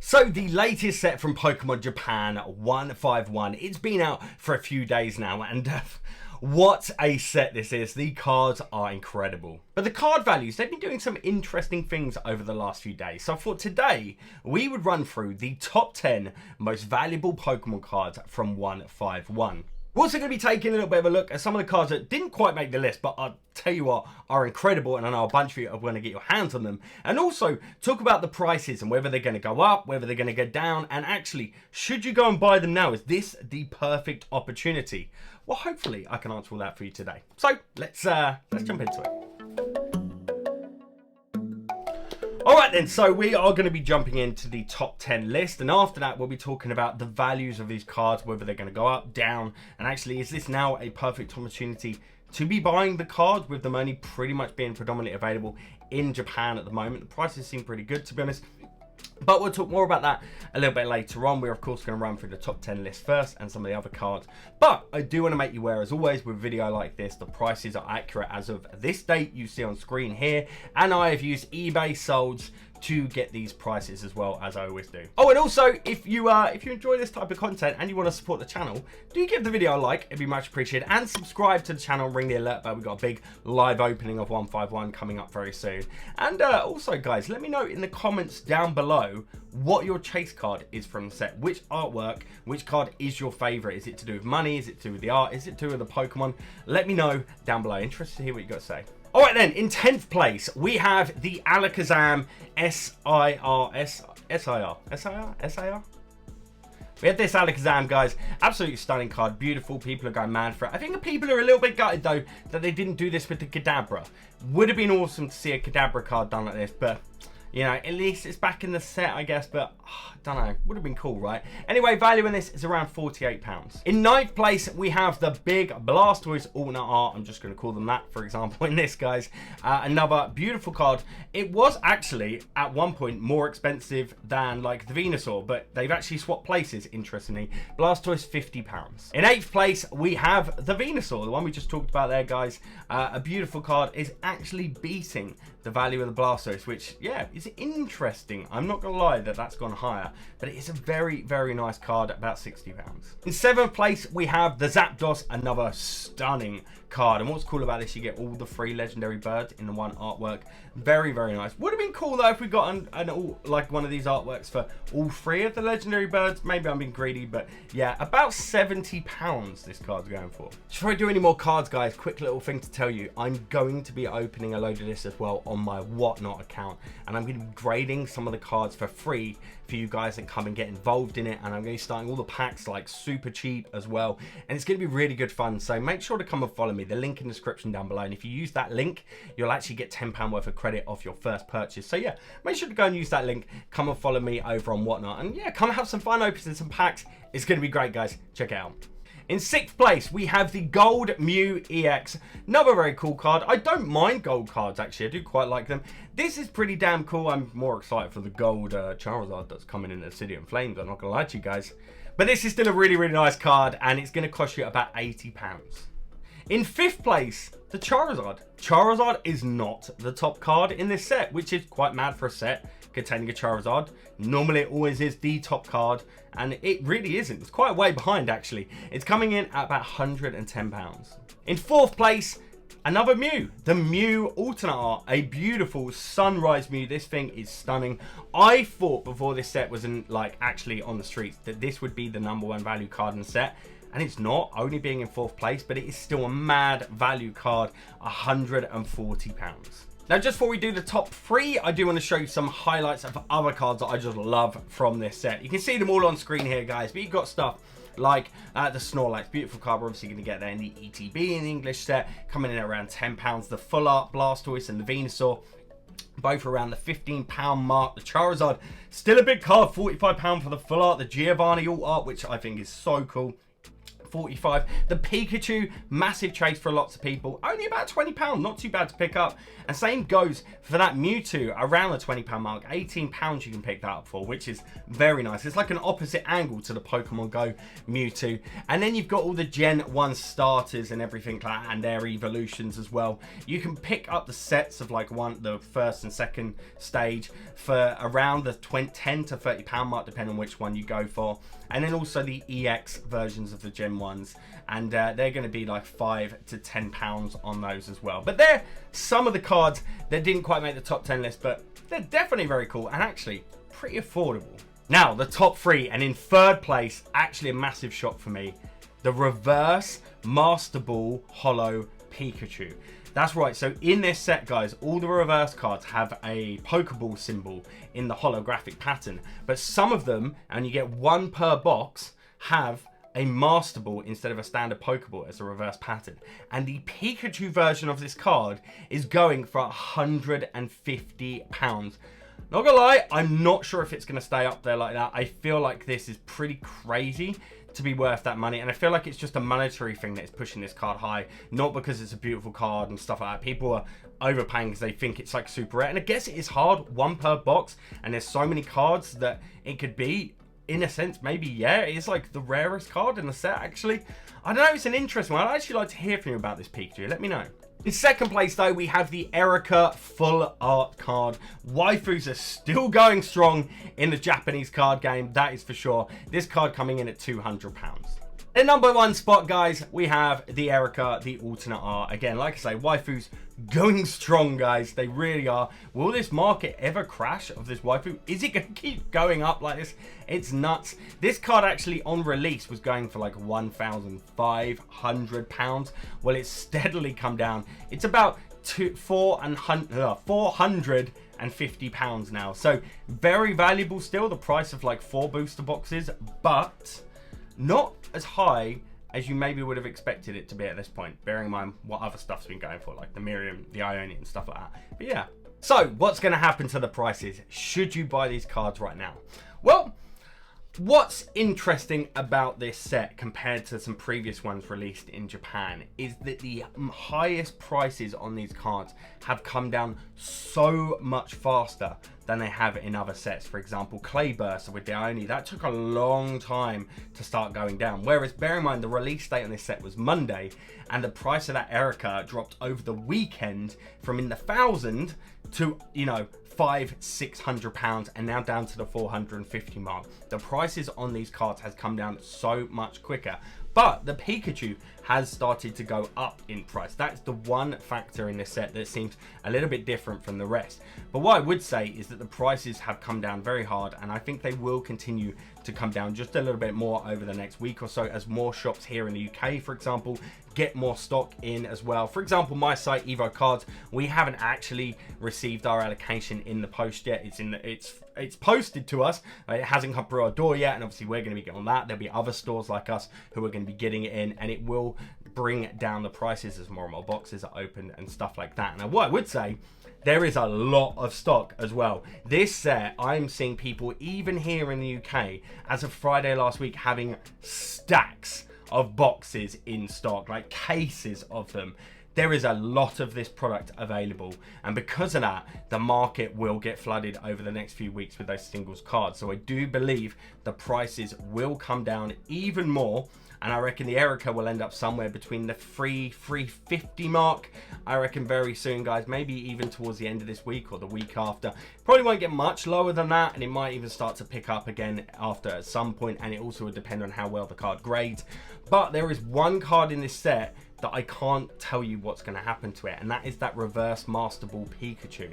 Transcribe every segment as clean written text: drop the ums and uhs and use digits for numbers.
So the latest set from Pokemon Japan 151, it's been out for a few days now, and what a set this is. The cards are incredible. But the card values, they've been doing some interesting things over the last few days. So I thought today we would run through the top 10 most valuable Pokemon cards from 151. We're also going to be taking a little bit of a look at some of the cards that didn't quite make the list, but I'll tell you what, are incredible, and I know a bunch of you are going to get your hands on them. And also talk about the prices and whether they're going to go up, whether they're going to go down, and actually, should you go and buy them now? Is this the perfect opportunity? Well, hopefully I can answer all that for you today. So let's jump into it. Alright then, so we are going to be jumping into the top 10 list, and after that we'll be talking about the values of these cards, whether they're going to go up, down, and actually is this now a perfect opportunity to be buying the cards, with them only pretty much being predominantly available in Japan at the moment. The prices seem pretty good, to be honest. But we'll talk more about that a little bit later on. We're of course going to run through the top 10 list first and some of the other cards. But I do want to make you aware, as always, with a video like this, the prices are accurate as of this date you see on screen here. And I have used eBay Solds to get these prices as well, as I always do. Oh, and also, if you enjoy this type of content and you want to support the channel, do give the video a like, it'd be much appreciated, and subscribe to the channel and ring the alert bell. We've got a big live opening of 151 coming up very soon. And also guys, let me know in the comments down below what your chase card is from the set, which artwork, which card is your favorite. Is it to do with money? Is it to do with the art? Is it to do with the Pokemon? Let me know down below. Interested to hear what you got to say. All right then, in 10th place, we have the Alakazam SIR. We had this Alakazam, guys. Absolutely stunning card. Beautiful. People are going mad for it. I think the people are a little bit gutted, though, that they didn't do this with the Kadabra. Would have been awesome to see a Kadabra card done like this, but you know, at least it's back in the set, I guess, but I don't know, would have been cool, right? Anyway, value in this is around £48. In 9th place, we have the big Blastoise alternate art. I'm just going to call them that, for example, in this, guys. Another beautiful card. It was actually, at one point, more expensive than, like, the Venusaur, but they've actually swapped places, interestingly. Blastoise, £50. In 8th place, we have the Venusaur, the one we just talked about there, guys. A beautiful card is actually beating the value of the Blastoise, which, yeah, is interesting. I'm not gonna lie that that's gone higher, but it is a very, very nice card at about £60. In 7th place, we have the Zapdos, another stunning card. And what's cool about this, you get all the 3 legendary birds in the one artwork. Very, very nice. Would have been cool though if we got like one of these artworks for all 3 of the legendary birds. Maybe I'm being greedy, but yeah, about £70 this card's going for. Before I do any more cards, guys, quick little thing to tell you. I'm going to be opening a load of this as well on my Whatnot account, and I'm going to be grading some of the cards for free for you guys that come and get involved in it. And I'm going to be starting all the packs like super cheap as well, and it's going to be really good fun. So make sure to come and follow me. The link in the description down below, and if you use that link, you'll actually get £10 worth of credit off your first purchase. So yeah, make sure to go and use that link. Come and follow me over on Whatnot, and yeah, come have some fun opening some packs. It's going to be great, guys. Check it out. In 6th place, we have the Gold Mew EX. Another very cool card. I don't mind gold cards, actually. I do quite like them. This is pretty damn cool. I'm more excited for the gold Charizard that's coming in the City of Flames. I'm not going to lie to you guys. But this is still a really, really nice card, and it's going to cost you about £80. In 5th place, the Charizard. Charizard is not the top card in this set, which is quite mad for a set containing a Charizard. Normally it always is the top card, and it really isn't. It's quite way behind, actually. It's coming in at about £110. In 4th place, another Mew, the Mew alternate art, a beautiful sunrise Mew. This thing is stunning. I thought before this set was actually on the streets that this would be the #1 value card in the set. And it's not, only being in 4th place, but it is still a mad value card, £140. Now, just before we do the top 3, I do want to show you some highlights of other cards that I just love from this set. You can see them all on screen here, guys, but you've got stuff like the Snorlax, beautiful card. We're obviously going to get there in the ETB in the English set, coming in at around £10. The Full Art Blastoise and the Venusaur, both around the £15 mark. The Charizard, still a big card, £45 for the Full Art. The Giovanni Alt Art, which I think is so cool, $1.45. The Pikachu, massive chase for lots of people, only about £20, not too bad to pick up. And same goes for that Mewtwo, around the £20 mark, £18 you can pick that up for, which is very nice. It's like an opposite angle to the Pokemon Go Mewtwo. And then you've got all the Gen 1 starters and everything like that, and their evolutions as well. You can pick up the sets of like the first and second stage for around the £10 to £30 mark, depending on which one you go for. And then also the EX versions of the Gen 1s, and they're going to be like £5 to £10 on those as well. But they're some of the cards that didn't quite make the top 10 list, but they're definitely very cool and actually pretty affordable. Now, the top 3, and in 3rd place, actually a massive shock for me, the reverse Master Ball holo Pikachu. That's right, so in this set, guys, all the reverse cards have a Pokeball symbol in the holographic pattern, but some of them, and you get 1 per box, have a Master Ball instead of a standard Pokeball as a reverse pattern. And the Pikachu version of this card is going for £150. Not gonna lie, I'm not sure if it's gonna stay up there like that. I feel like this is pretty crazy to be worth that money, and I feel like it's just a monetary thing that is pushing this card high, not because it's a beautiful card and stuff like that. People are overpaying because they think it's like super rare, and I guess it is hard, 1 per box, and there's so many cards that it could be, in a sense, maybe, yeah, it is like the rarest card in the set, actually. I don't know, it's an interesting one. I'd actually like to hear from you about this, Pikachu. Let me know. In 2nd place, though, we have the Erika full art card. Waifus are still going strong in the Japanese card game, that is for sure. This card coming in at £200. In number 1 spot, guys, we have the Erika, the alternate art. Again, like I say, waifus going strong, guys. They really are. Will this market ever crash of this waifu? Is it going to keep going up like this? It's nuts. This card actually on release was going for like £1,500. Well, it's steadily come down. It's about £450 now. So very valuable still. The price of like 4 booster boxes, but not as high as you maybe would have expected it to be at this point, bearing in mind what other stuff's been going for, like the Miriam, the Ionian, stuff like that. But yeah. So what's going to happen to the prices? Should you buy these cards right now? Well, what's interesting about this set compared to some previous ones released in Japan is that the highest prices on these cards have come down so much faster than they have in other sets. For example, Clayburst with the Ioni, that took a long time to start going down. Whereas, bear in mind, the release date on this set was Monday, and the price of that Erika dropped over the weekend from in the 1,000 to, you know, £500-600, and now down to the 450 mark. The prices on these cards has come down so much quicker. But the Pikachu has started to go up in price. That's the one factor in this set that seems a little bit different from the rest. But what I would say is that the prices have come down very hard, and I think they will continue to come down just a little bit more over the next week or so as more shops here in the UK, for example, get more stock in as well. For example, my site, Evo Cards, we haven't actually received our allocation in the post yet. It's posted to us. It hasn't come through our door yet, and obviously we're going to be getting on that. There'll be other stores like us who are going to be getting it in, and it will bring down the prices as more and more boxes are opened and stuff like that. Now, what I would say, there is a lot of stock as well. This set, I'm seeing people, even here in the UK, as of Friday last week, having stacks of boxes in stock, like cases of them. There is a lot of this product available, and because of that, the market will get flooded over the next few weeks with those singles cards. So I do believe the prices will come down even more, and I reckon the Erika will end up somewhere between the $350 mark. I reckon very soon, guys, maybe even towards the end of this week or the week after. Probably won't get much lower than that, and it might even start to pick up again after at some point, and it also would depend on how well the card grades. But there is one card in this set that I can't tell you what's going to happen to it, and that is that reverse Master Ball Pikachu.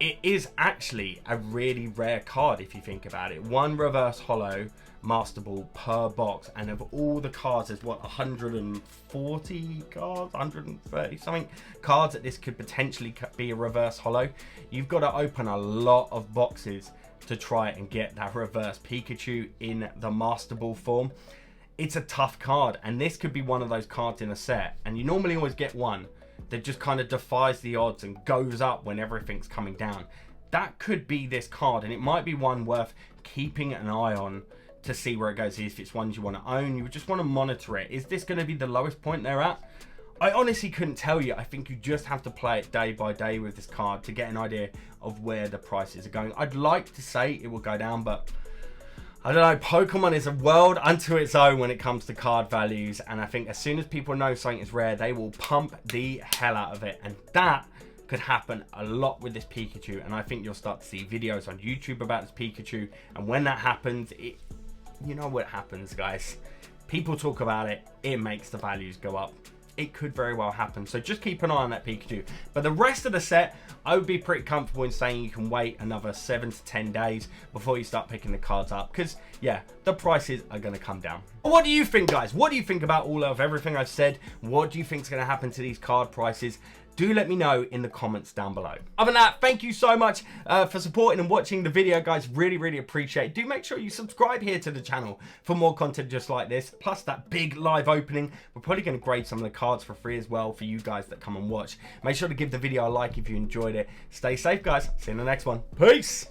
It is actually a really rare card if you think about it. One reverse holo Master Ball per box, and of all the cards, there's what, 140 cards, 130 something cards that this could potentially be a reverse holo. You've got to open a lot of boxes to try and get that reverse Pikachu in the Master Ball form. It's a tough card, and this could be one of those cards in a set, and you normally always get one that just kind of defies the odds and goes up when everything's coming down. That could be this card, and it might be one worth keeping an eye on to see where it goes. If it's ones you want to own, you just want to monitor it. Is this going to be the lowest point they're at? I honestly couldn't tell you. I think you just have to play it day by day with this card to get an idea of where the prices are going. I'd like to say it will go down, but I don't know. Pokemon is a world unto its own when it comes to card values, and I think as soon as people know something is rare, they will pump the hell out of it, and that could happen a lot with this Pikachu. And I think you'll start to see videos on YouTube about this Pikachu, and when that happens, you know what happens, guys. People talk about it, it makes the values go up. It could very well happen, so just keep an eye on that Pikachu. But the rest of the set, I would be pretty comfortable in saying you can wait another 7 to 10 days before you start picking the cards up, because yeah, the prices are going to come down. What do you think, guys? What do you think about all of everything I've said? What do you think is going to happen to these card prices? Do let me know in the comments down below. Other than that, thank you so much for supporting and watching the video, guys. Really appreciate it. Do make sure you subscribe here to the channel for more content just like this, plus that big live opening. We're probably going to grade some of the cards for free as well for you guys that come and watch. Make sure to give the video a like if you enjoyed it. Stay safe, guys. See you in the next one. Peace.